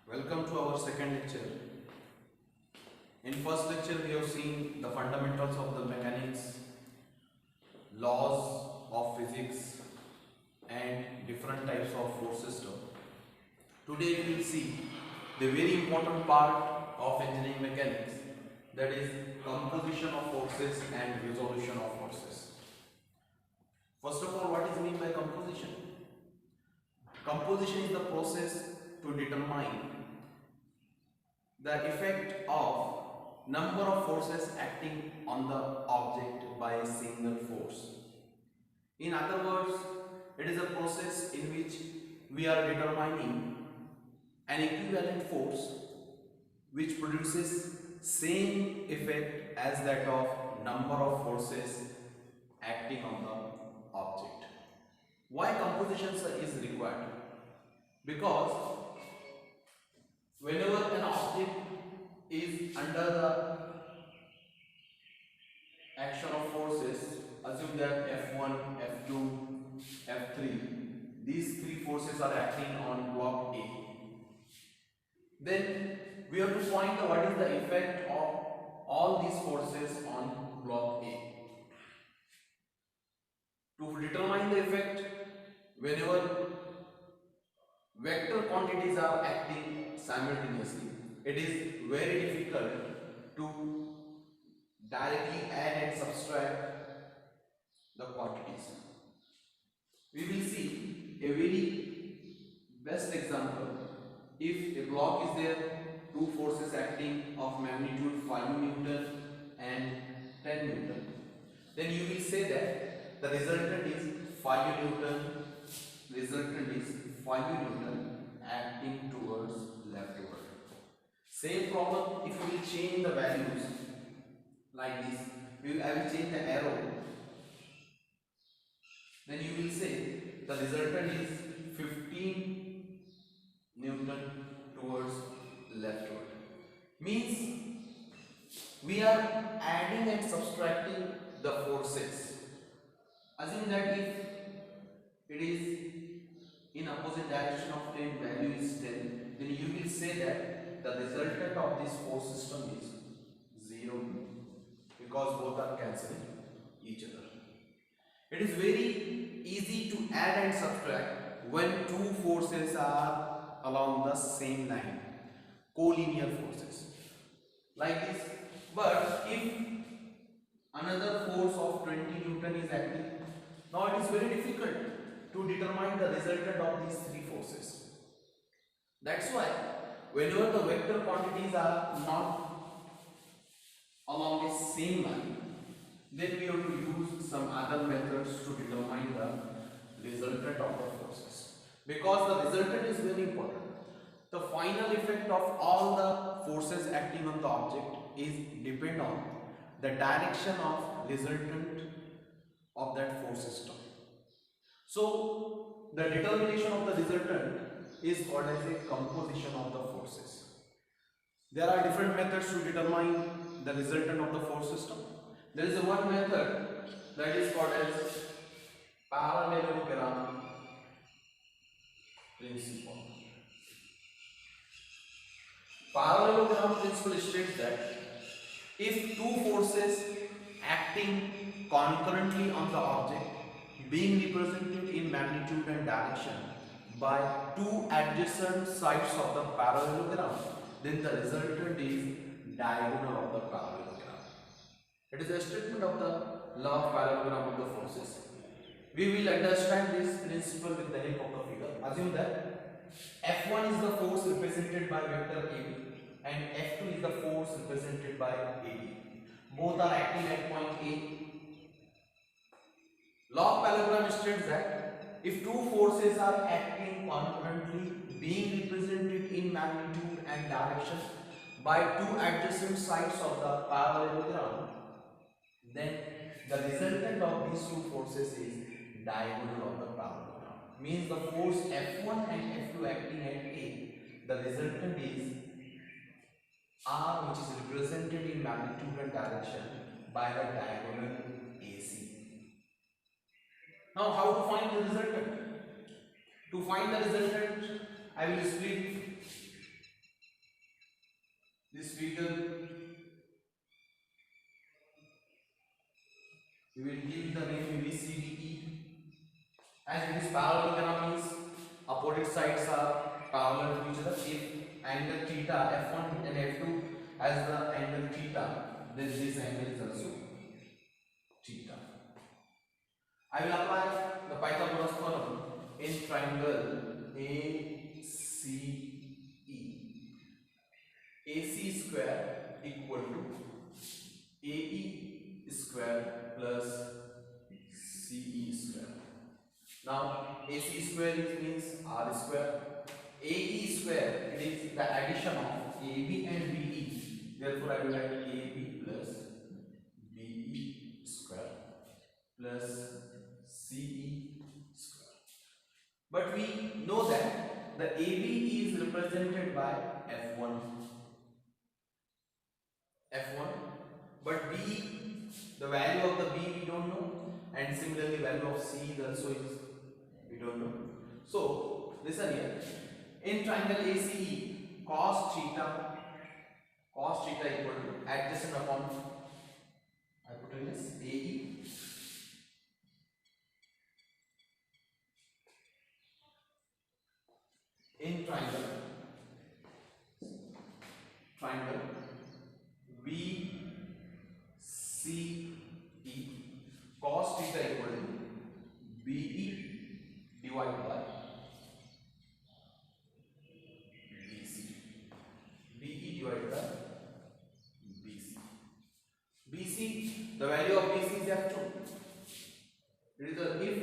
Welcome to our second lecture. In first lecture we have seen the fundamentals of the mechanics, laws of physics and different types of force system. Today we will see the very important part of engineering mechanics, that is composition of forces and resolution of forces. First of all, what is meant by composition? Composition is the process to determine the effect of number of forces acting on the object by a single force. In other words, it is a process in which we are determining an equivalent force which produces same effect as that of number of forces acting on the object. Why composition is required? Because whenever an object is under the action of forces, assume that F1, F2, F3, these three forces are acting on block A. Then we have to find what is the effect of all these forces on block A. To determine the effect, whenever vector quantities are acting simultaneously, it is very difficult to directly add and subtract the quantities. We will see a very best example. If a block is there, two forces acting of magnitude 5 Newton and 10 Newton, then you will say that the resultant is 5 Newton, acting towards leftward. Same problem if we will change the values like this. I will change the arrow. Then you will say the resultant is 15 Newton towards leftward. Means we are adding and subtracting the forces. Assume that if it is in opposite direction of 10, value is 10, then you will say that the resultant of this force system is 0, because both are cancelling each other. It is very easy to add and subtract when two forces are along the same line, collinear forces like this. But if another force of 20 Newton is acting, now it is very difficult to determine the resultant of these three forces. That's why whenever the vector quantities are not along the same line, then we have to use some other methods to determine the resultant of the forces, because the resultant is very important. The final effect of all the forces acting on the object is depend on the direction of resultant of that force system. So the determination of the resultant is called as a composition of the forces. There are different methods to determine the resultant of the force system. There is one method that is called as parallelogram principle. Parallelogram principle states that if two forces acting concurrently on the object being represented in magnitude and direction by two adjacent sides of the parallelogram, then the resultant is diagonal of the parallelogram. It is a statement of the law of parallelogram of the forces. We will understand this principle with the help of the figure. Assume that F1 is the force represented by vector AB and F2 is the force represented by AB. Both are acting at point A. Law of parallelogram states that if two forces are acting concurrently, being represented in magnitude and direction by two adjacent sides of the parallelogram, then the resultant of these two forces is diagonal of the parallelogram. Means the force F1 and F2 acting at A, the resultant is R, which is represented in magnitude and direction by the diagonal AC. Now how to find the resultant? To find the resultant, I will split This figure we will give the name ABCDE. As it is parallelogram means opposite sides are parallel to each other. If angle theta F1 and F2 has the angle theta, then this angle is also theta. I will apply the Pythagoras theorem in triangle ACE. AC square equal to AE square plus CE square. Now AC square means R square. AE square, it is the addition of AB and BE. Therefore I will write AB plus BE square plus CE square. But we know that the AB is represented by F1. But B, the value of the B we don't know, and similarly value of C also is we don't know. So listen here. In triangle ACE, cos theta equal to adjacent upon hypotenuse AE in triangle BCE, cos theta equal to BE divided by BC. BE divided by BC. BC, the value of BC is F2. It is the, if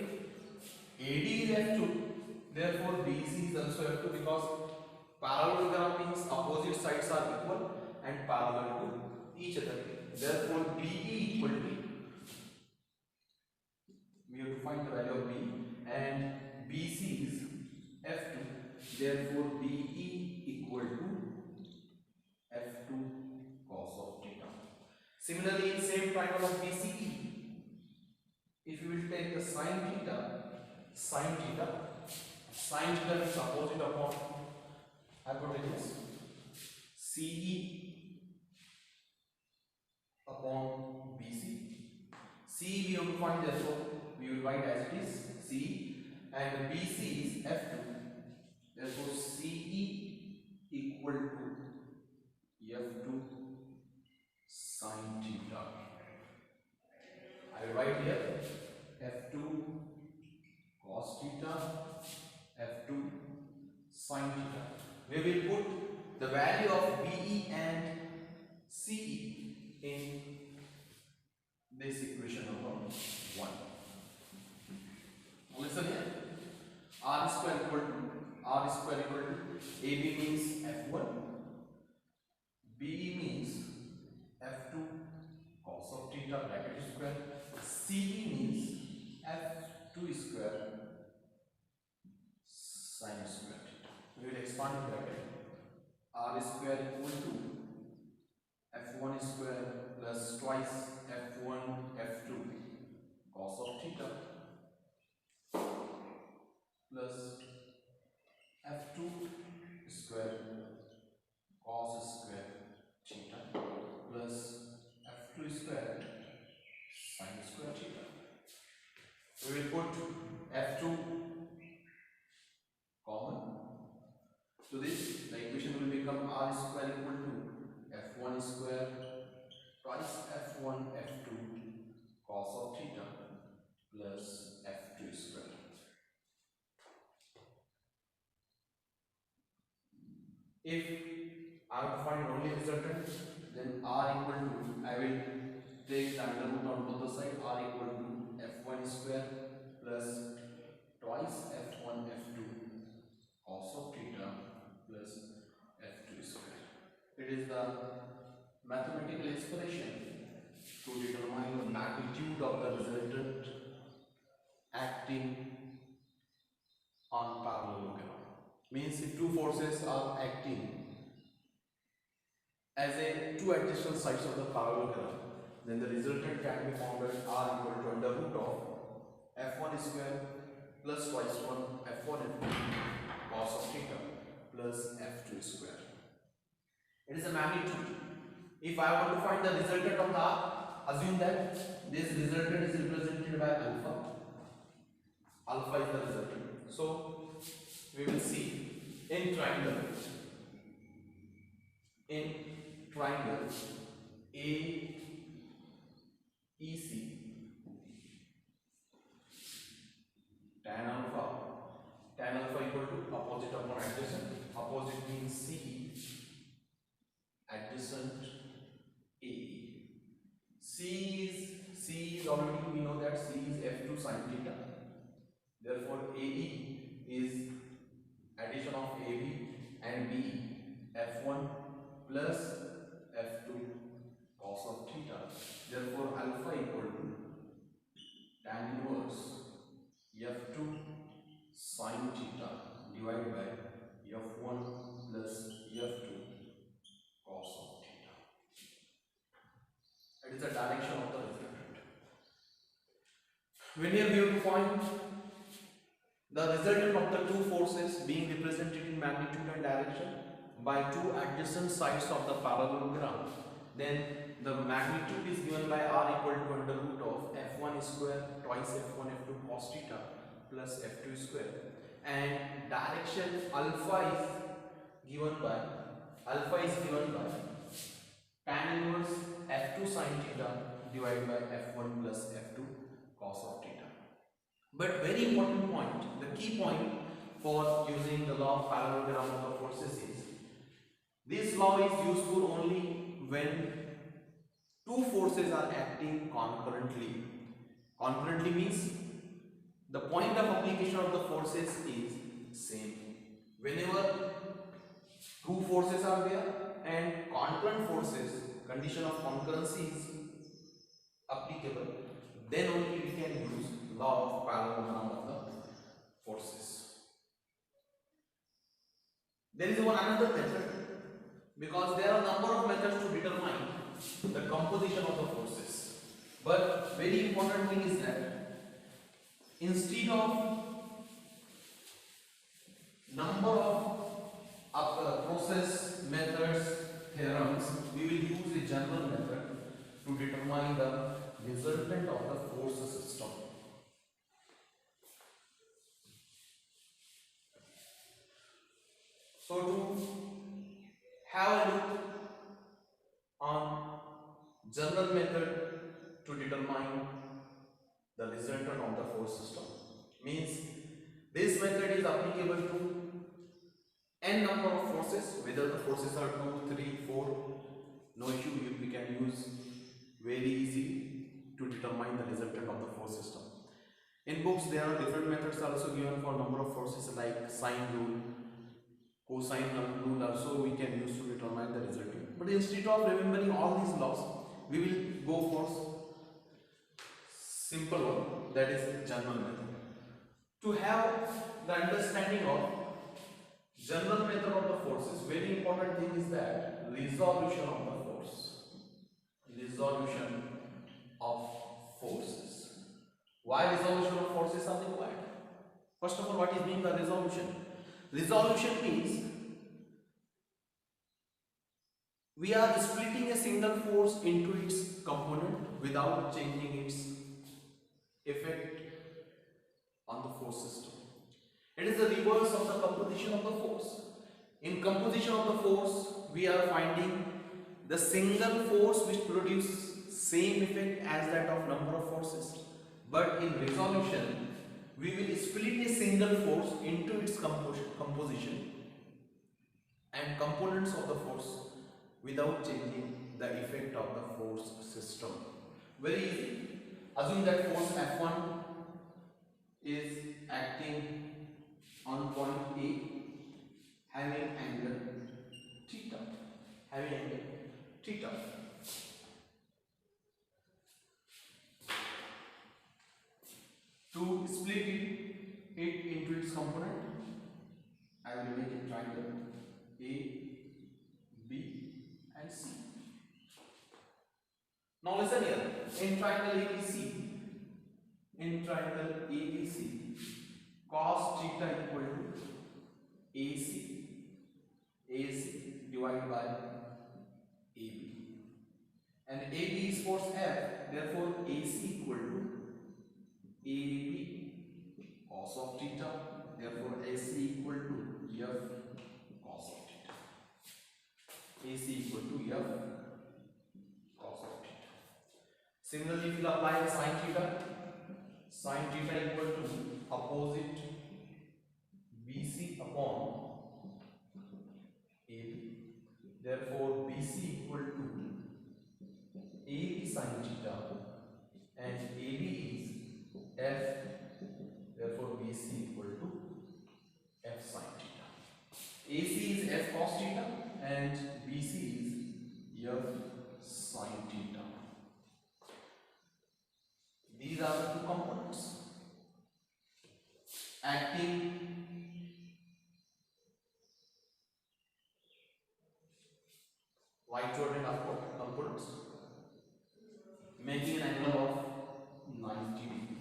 AD is F2, therefore BC is also F2, because parallelogram means opposite sides are equal and parallel to each other. Therefore BE equal to, we have to find the value of B, and BC is F2, therefore BE equal to F2 cos of theta. Similarly, in same triangle of BCE, if you will take the sin theta is opposite upon hypotenuse CE upon BC. CE we have to find, therefore we will write as it is CE, and BC is F2, therefore CE equal to F2 sin theta. I will write here F2 cos theta, F2 sin theta. We will put the value of BE and CE in this equation number 1. Listen here. R square equal to AB means F1, BE means F2 cos of theta bracket square, CE means F2 square sin square theta. We will expand the bracket. R square equal to F1 square plus twice F1 F2 cos of theta plus F2 square cos square theta plus F2 square sin square theta. We will put F2 common. So this, the equation will become R square equal to F1 square twice F1 F2 cos of theta plus F2 square. If I have to find only resultant, then R equal to, I will take the under root on both the sides. R equal to F1 square plus twice F1 F2 cos of theta plus F2 square. It is the mathematical expression to determine the magnitude of the resultant acting on parallelogram. Means if two forces are acting as two adjacent sides of the parallelogram, then the resultant can be found as R equal to under root of F1 square plus twice 1 F1 F2 cos of theta plus F2 square. It is a magnitude. If I want to find the resultant of the arc, assume that this resultant is represented by alpha. Alpha is the resultant. So we will see in triangle AEC, tan alpha equal to opposite upon adjacent. Opposite means CE, adjacent AE. C is already, we know that C is F2 sin theta. Therefore AE is addition of AB and BE, F1 plus F2 cos of theta. Therefore alpha equal to tan inverse F2 sin theta divided by F1 plus F2 cos of theta. That is the direction of the resultant. When we have to find the resultant of the two forces being represented in magnitude and direction by two adjacent sides of the parallelogram, then the magnitude is given by r equal to under root of f1 square twice f1 f2 cos theta plus f2 square, and direction alpha is given by tan inverse f2 sin theta divided by f1 plus f2 cos of theta. But very important point, the key point for using the law of parallelogram of the forces is, this law is useful only when two forces are acting concurrently. Concurrently means the point of application of the forces is same. Whenever two forces are there and concurrent forces, condition of concurrency is applicable, then only we can use law of parallelogram of the forces. There is one another method, because there are number of methods to determine the composition of the forces. But very important thing is that instead of number of process methods, theorems, we will use a general method to determine the resultant of the force system. So to have a look on general method to determine the resultant of the force system, means this method is applicable to n number of forces, whether the forces are 2, 3, 4, no issue, we can use very easy to determine the resultant of the force system. In books there are different methods also given for number of forces, like sine rule, cosine rule also we can use to determine the resultant. But instead of remembering all these laws, we will go for simple one, that is general method. To have the understanding of general method of the forces, very important thing is that resolution of the force. Resolution of forces. Why resolution of forces are required? First of all, what is mean by resolution? Resolution means we are splitting a single force into its component without changing its effect on the force system. It is the reverse of the composition of the force. In composition of the force, we are finding the single force which produces same effect as that of number of forces. But in resolution, we will split a single force into its composition and components of the force without changing the effect of the force system. Very easy. Assume that force F1 is acting on point A, having angle theta. To split it into its component, I will make a triangle A, B and C. Now listen here, in triangle ABC, cos theta equal to AC divided by and AB is force F. Therefore, AC equal to AB cos of theta. Therefore, AC equal to F cos of theta. AC equal to F cos of theta. Similarly, if you apply the sin theta equal to opposite BC upon AB. Therefore, BC equal to AB sin theta and AB is F. Therefore, BC equal to F sin theta. AC is F cos theta and BC is F sin theta. These are the two components acting rightward and upward components, making an angle of 90 degree.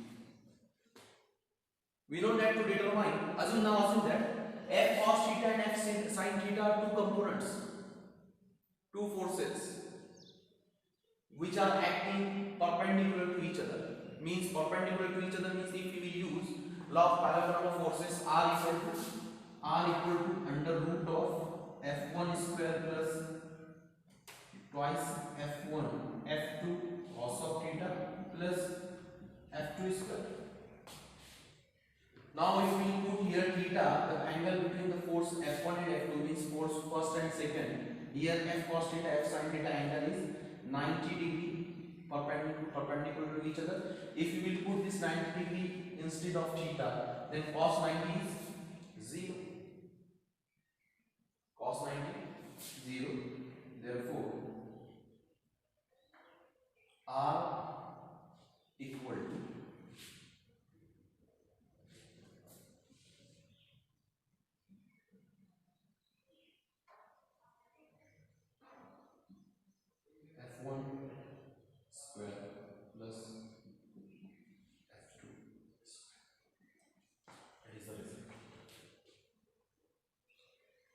We know that to determine, assume that F cos theta and F sin theta are two components, two forces which are acting perpendicular to each other. Means perpendicular to each other means if we will use law of parallelogram of forces, R equal to under root of F1 square plus twice F1 F2 cos of theta plus F2 square. Now if we put here theta, the angle between the force F1 and F2 means force first and second. Here F cos theta, F sin theta angle is 90 degree perpendicular to each other. If you will put this 90 degree instead of theta, then cos 90 is 0. Cos 90 0. Therefore, R equal to F1 square plus F2 square. That is the result.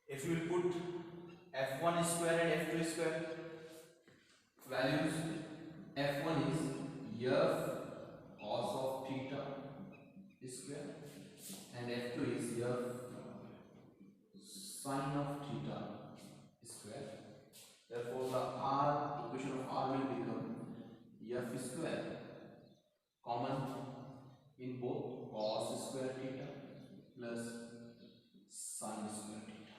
If you will put F1 square and F2 square values, F1 is F cos of theta square and F2 is F sin of theta square. Therefore, the R equation of R will become F square common in both cos square theta plus sin square theta.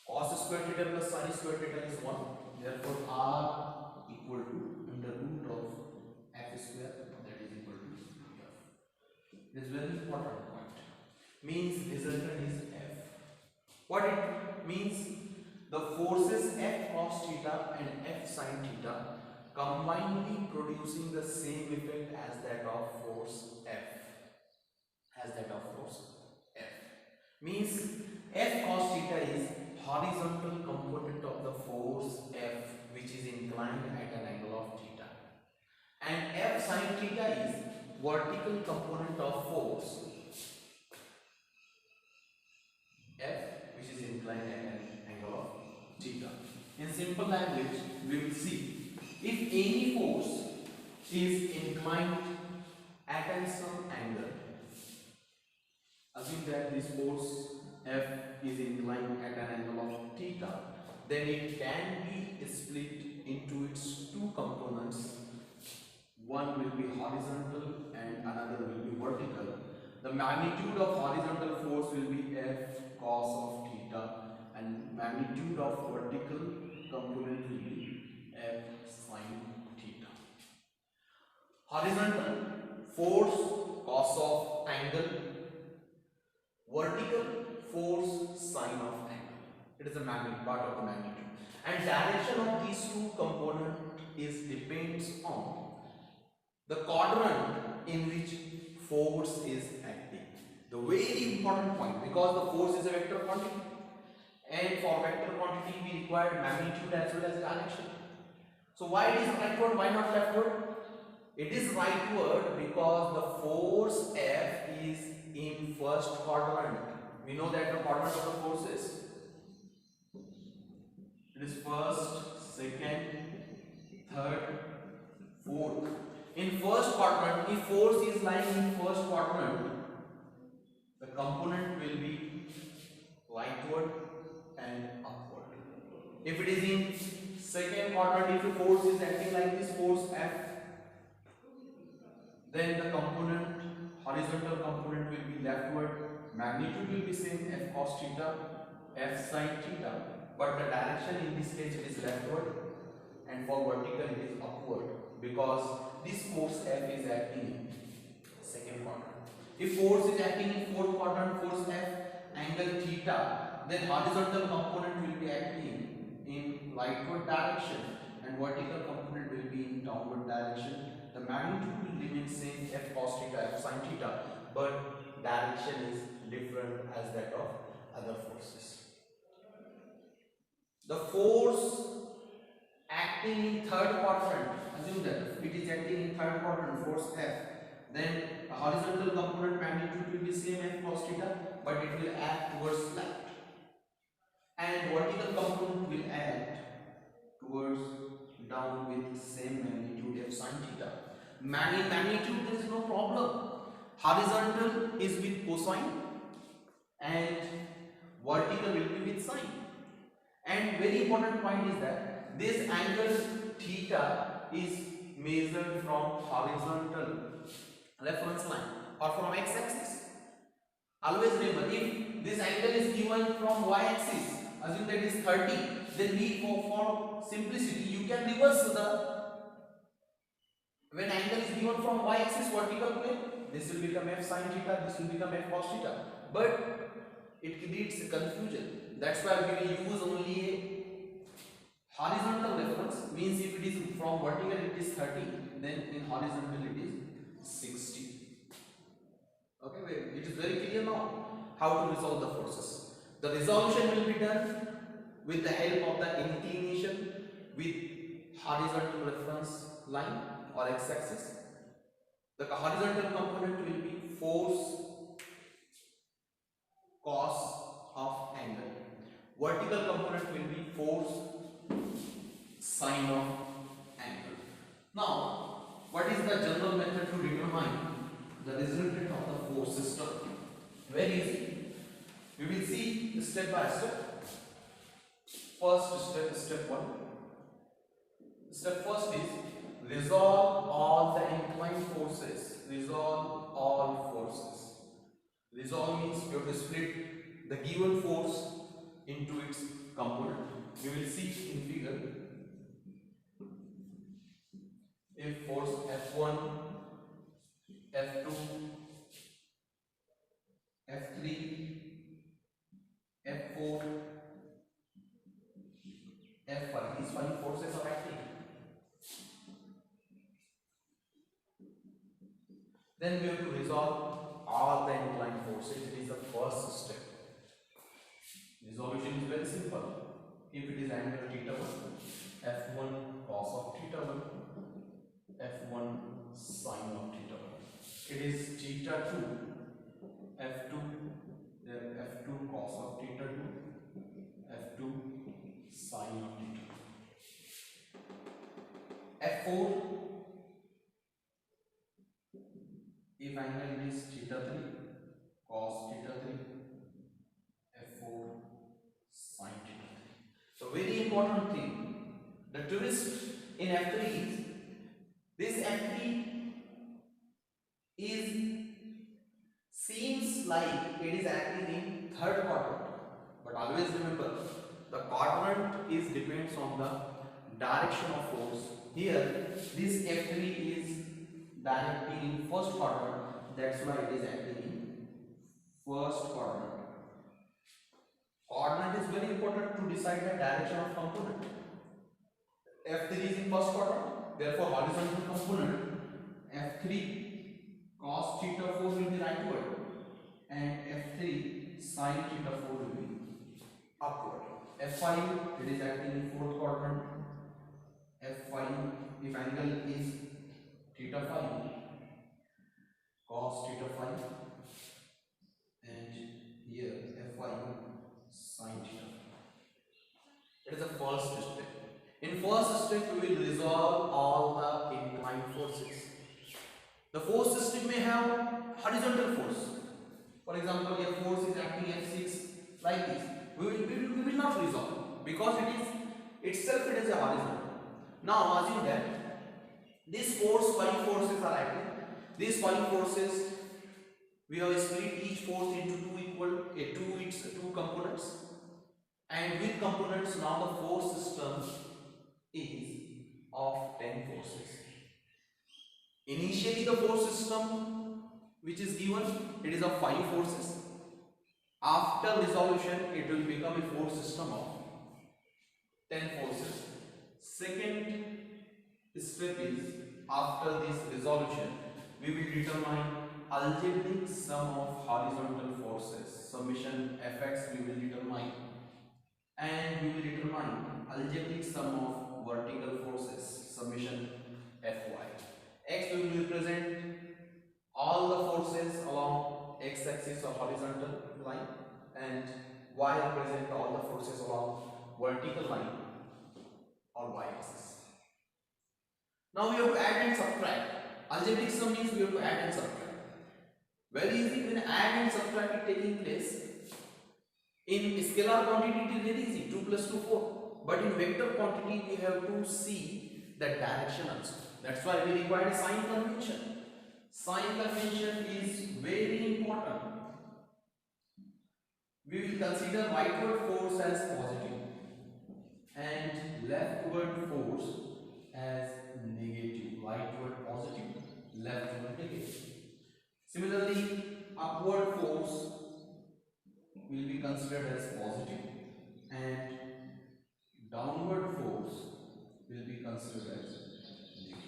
Cos square theta plus sin square theta is 1. Therefore, R equal to under root of F square, that is equal to F. It is very important point. Means resultant is F. What it means? The forces F cos theta and F sin theta combinedly producing the same effect as that of force F. Means F cos theta is horizontal component of the force F which is inclined at an angle of theta, and F sin theta is vertical component of force F which is inclined at an angle of theta. In simple language, we will see if any force is inclined at some angle. Assume that this force F is inclined at an angle of theta, then it can be split into its two components. One will be horizontal and another will be vertical. The magnitude of horizontal force will be F cos of theta and magnitude of vertical component will be F sin theta. Horizontal force cos of angle, vertical force sine of angle. It is a part of the magnitude, and direction of these two components depends on the quadrant in which force is acting. The very important point, because the force is a vector quantity, and for vector quantity we require magnitude as well as direction. So why it is rightward, why not leftward? It is rightward because the force F is in first quadrant. We know that the quadrant of the forces, it is first, second lying in first quadrant, the component will be rightward and upward. If it is in second quadrant, if the force is acting like this, force F, then the component, horizontal component will be leftward, magnitude will be same, F cos theta, F sin theta, but the direction in this case it is leftward, and for vertical it is upward, because this force F is acting in second quadrant. If force is acting in fourth quadrant, force F, angle theta, then horizontal component will be acting in rightward direction and vertical component will be in downward direction. The magnitude will remain same, F cos theta, F sin theta, but direction is different as that of other forces. The force acting in third quadrant, assume that it is acting in third quadrant, force F, then the horizontal component magnitude will be same, F cos theta, but it will act towards left, and vertical component will act towards down with same magnitude, F sin theta. Magnitude there is no problem. Horizontal is with cosine and vertical will be with sine. And very important point is that this angle theta is measured from horizontal reference line or from x-axis. Always remember, if this angle is given from y-axis, assume that it is 30, then we for simplicity you can reverse the, when angle is given from y-axis vertical plane, this will become f sin theta, this will become f cos theta, but it creates a confusion. That's why we will use only a horizontal reference, means if it is from vertical it is 30, then in horizontal it is 60. Okay, wait, it is very clear now how to resolve the forces. The resolution will be done with the help of the inclination with horizontal reference line or x-axis. The horizontal component will be force cos of angle. Vertical component will be force sine of angle. Now, what is the general method to determine the resultant of the force system? Very easy. We will see step by step. First step 1. Step first is resolve all the inclined forces. Resolve all forces. Resolve means you have to split the given force into its component. We will see in figure. If force F1, F2, F3, F4, F5, these 5 forces are acting. Then we have to resolve all the inclined forces. It is the first step. Resolution is very simple. If it is angle theta 1, F1 cos of theta 1, F1 sine of theta 1. It is theta 2, F2, then F2 cos of theta 2, F2 sine of theta 2. F4, if angle is theta 3, cos theta 3, F4 sine theta 3. So very important thing, the twist in F3 is, this F3 seems like it is acting in third quadrant, but always remember the quadrant is depends on the direction of force. Here this F3 is directing in first quadrant, that's why it is acting in first quadrant. Quadrant is very important to decide the direction of component. F3 is in first quadrant, therefore horizontal component F3 cos theta 4 will be rightward and F3 sin theta 4 will be upward. F5, it is acting in fourth quadrant. F5, if angle is theta 5, cos theta 5, and here F5 sin theta 5. It is the first step. In first step, we will resolve all the inclined forces. The force system may have horizontal force. For example, a force is acting F6 like this. We will not resolve because it is itself it is a horizontal. Now assume that these five forces are acting. These five forces, we have split each force into two components, and with components now the force system is of 10 forces. Initially the force system which is given, it is of 5 forces. After resolution it will become a force system of 10 forces. Second step is, after this resolution we will determine algebraic sum of horizontal forces, summation fx we will determine, and we will determine algebraic sum of vertical forces, summation fy. X we will represent all the forces along x axis or horizontal line, and y represent all the forces along vertical line or y axis. Now we have to add and subtract. Algebraic sum means we have to add and subtract. Very easy. When add and subtract is taking place in scalar quantity, it is very easy. 2 plus 2 4. But in vector quantity we have to see the direction also. That's why we require a sign convention. Sign convention is very important. We will consider rightward force as positive and leftward force as negative. Rightward positive, leftward negative. Similarly, upward force will be considered as positive and downward force will be considered as negative.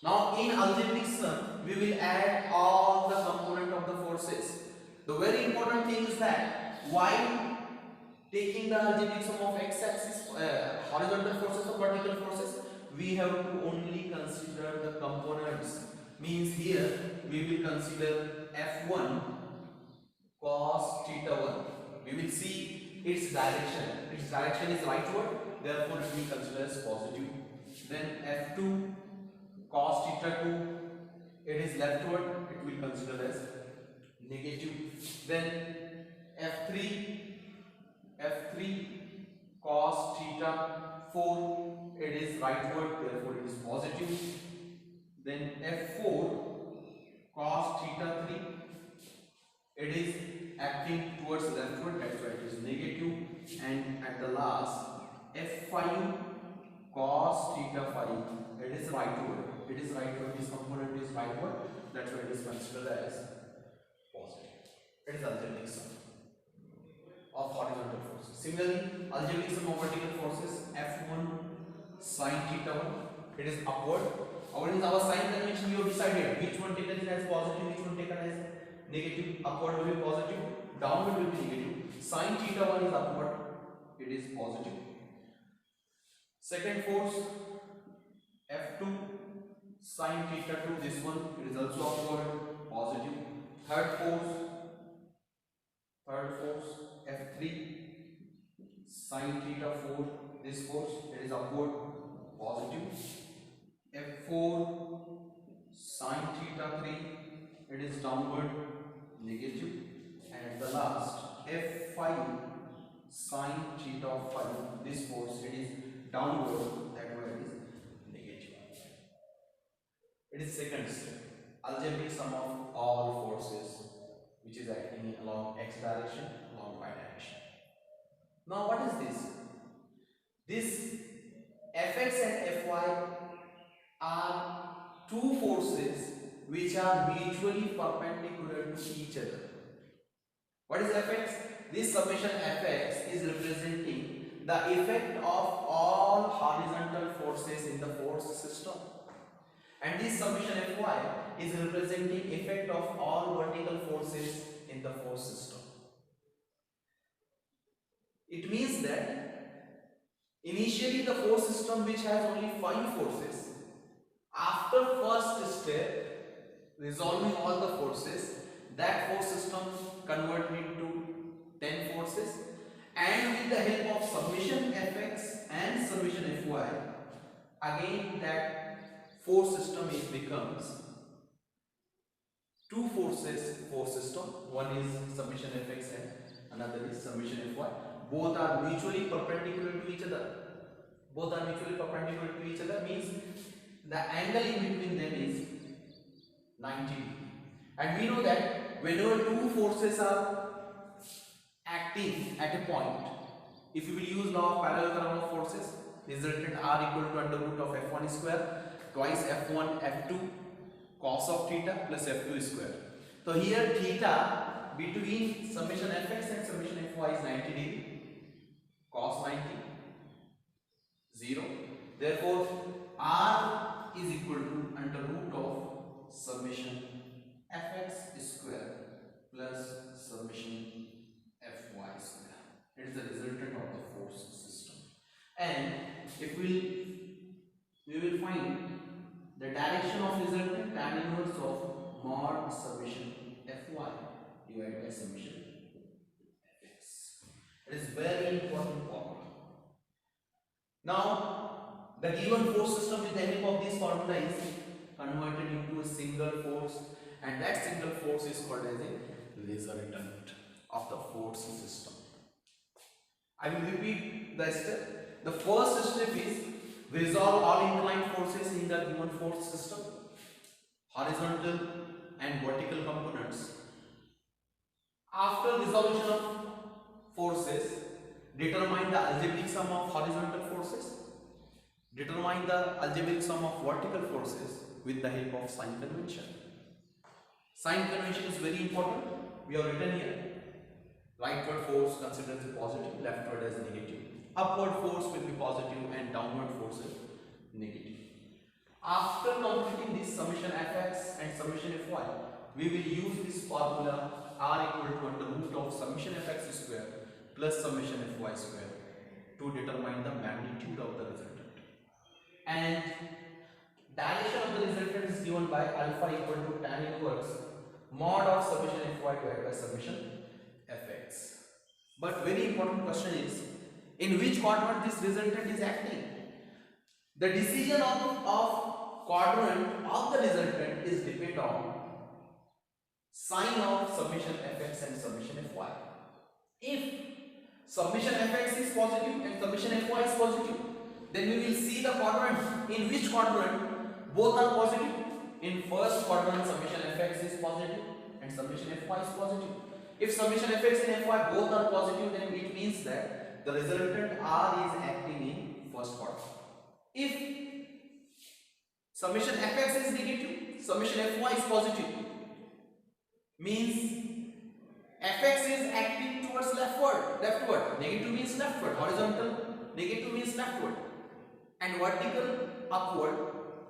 Now in algebraic sum we will add all the component of the forces. The very important thing is that while taking the algebraic sum of x-axis horizontal forces or vertical forces, we have to only consider the components. Means here we will consider f1 cos theta 1. We will see its direction. Its direction is rightward, therefore it will be considered as positive. Then f2 cos theta 2, it is leftward, it will consider as negative. Then f3 cos theta 4, it is rightward, therefore it is positive. Then f4 cos theta 3, it is acting towards leftward, that's why it is negative. And at the last, f5 cos theta 5, it is rightward. It is rightward, this component is rightward, that's why it is considered as positive. It is algebraic sum of horizontal forces. Similarly, algebraic sum of vertical forces, f1 sin theta 1, it is upward. According to our sign convention, we have decided which one taken as positive, which one taken as negative. Upward will be positive, downward will be negative. Sin theta 1 is upward, it is positive. Second force, f2 sin theta 2, this one, it is also upward, positive. Third force, f3 sin theta 4, this force, it is upward, positive. f4 sin theta 3, it is downward, negative. And at the last, f5 sin theta 5, this force, it is downward, that way it is negative. It is second step, algebraic sum of all forces which is acting along x direction, along y direction. Now what is this? This fx and fy are two forces which are mutually perpendicular to each other. What is fx? This summation fx is representing the effect of all horizontal forces in the force system, and this summation fy is representing effect of all vertical forces in the force system. It means that initially the force system which has only 5 forces, after first step resolving all the forces, that force system converted into 10 forces, and with the help of summation fx and summation fy, again that force system becomes two force system. One is summation Fx and another is summation Fy. Both are mutually perpendicular to each other. Both are mutually perpendicular to each other means the angle in between them is 90 degree. And we know that whenever two forces are acting at a point, if you will use law of parallelogram of forces, resultant R equal to under root of F1 square twice F1 F2 cos of theta plus F2 square. So here theta between summation Fx and summation Fy is 90 degree, cos 90, 0. Therefore R is equal to under root of summation Fx square plus summation Fy square. It is the resultant of the force system. And if we will find the direction of resultant, tan inverse of mod summation Fy divided by summation Fx. It is very important formula. Now, the given force system with the help of this formula is converted into a single force, and that single force is called as a resultant of the force system. I will repeat the step. The first step is resolve all inclined forces in the given force system, horizontal and vertical components. After resolution of forces, determine the algebraic sum of horizontal forces, determine the algebraic sum of vertical forces with the help of sign convention. Sign convention is very important. We have written here. Rightward force considered as positive, leftward as negative. Upward force will be positive and downward force is negative. After completing this summation Fx and summation Fy, we will use this formula R equal to under root of summation Fx square plus summation Fy square to determine the magnitude of the resultant. And direction of the resultant is given by alpha equal to tan inverse mod of summation Fy divided by summation Fx. But very important question is, in which quadrant this resultant is acting? The decision of quadrant of the resultant is depend on sign of summation Fx and summation Fy. If summation Fx is positive and summation Fy is positive, then we will see the quadrant. In which quadrant both are positive? In first quadrant summation Fx is positive and summation Fy is positive. If summation Fx and Fy both are positive, then it means that the resultant R is acting in first quadrant. If summation Fx is negative, summation Fy is positive, means Fx is acting towards leftward, negative means leftward, horizontal, negative means leftward, and vertical, upward.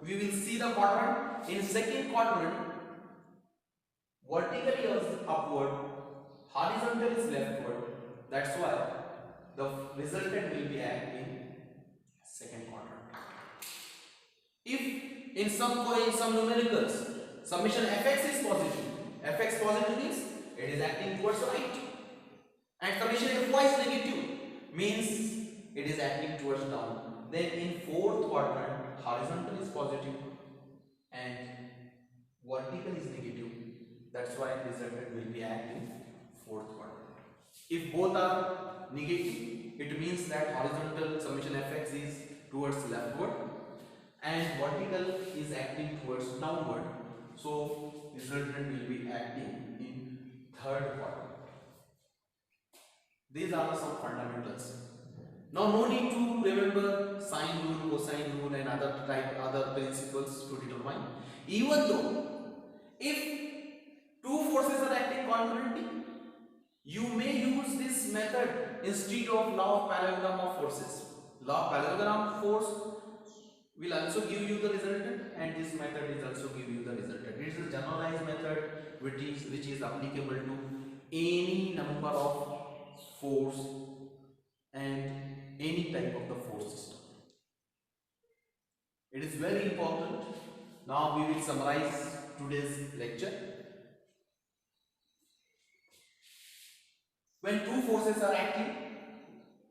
We will see the quadrant. In second quadrant, vertically is upward, horizontal is leftward. That's why the resultant will be acting second quadrant. If in some numericals summation Fx is positive, Fx positive means it is acting towards right, and summation Fy is negative means it is acting towards down. Then in fourth quadrant, horizontal is positive and vertical is negative. That's why resultant will be acting fourth quadrant. If both are negative, it means that horizontal summation Fx is towards leftward and vertical is acting towards downward. So resultant will be acting in third quadrant. These are some fundamentals. Now no need to remember sine rule, cosine rule and other principles to determine. Even though if two forces are acting concurrently, you may use this method instead of law of parallelogram of forces. Law of parallelogram force will also give you the resultant, and this method is also give you the resultant. It is a generalized method which is applicable to any number of force and any type of the force system. It is very important. Now we will summarize today's lecture. When two forces are acting,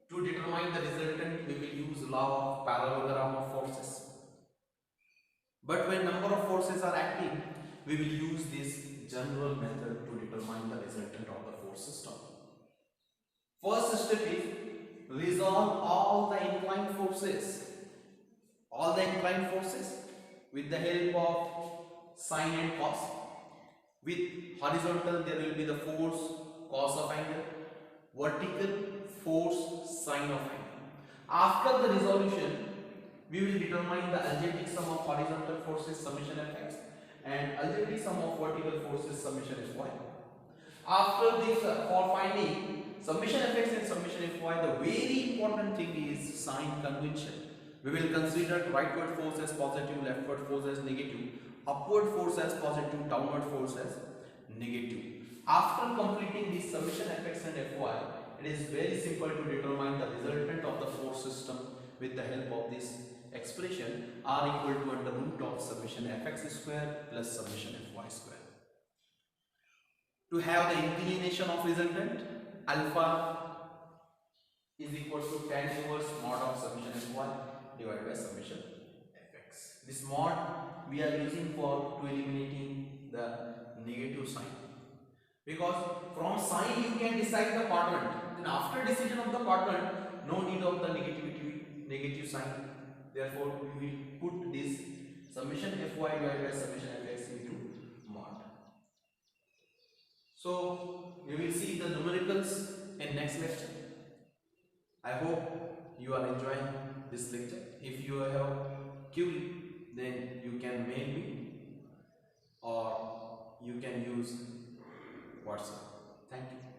to determine the resultant we will use law of parallelogram of forces. But when number of forces are acting, we will use this general method to determine the resultant of the force system. First step is resolve all the inclined forces. All the inclined forces with the help of sine and cos. With horizontal there will be the force cos of angle, vertical force sine of angle. After the resolution, we will determine the algebraic sum of horizontal forces summation fx and algebraic sum of vertical forces summation fy. After this, for finding summation fx and summation fy, the very important thing is sign convention. We will consider rightward force as positive, leftward force as negative, upward force as positive, downward force as negative. After completing this summation fx and fy, it is very simple to determine the resultant of the force system with the help of this expression r equal to under root of summation fx square plus summation fy square. To have the inclination of resultant, alpha is equal to tan inverse mod of summation fy divided by summation fx. This mod we are using for to eliminating the negative sign, because from sign you can decide the quadrant. Then after decision of the quadrant, no need of the negative sign. Therefore, we will put this summation fy divided by summation fx into mod. So we will see the numericals in next lecture. I hope you are enjoying this lecture. If you have query, then you can mail me or you can use WhatsApp. Thank you.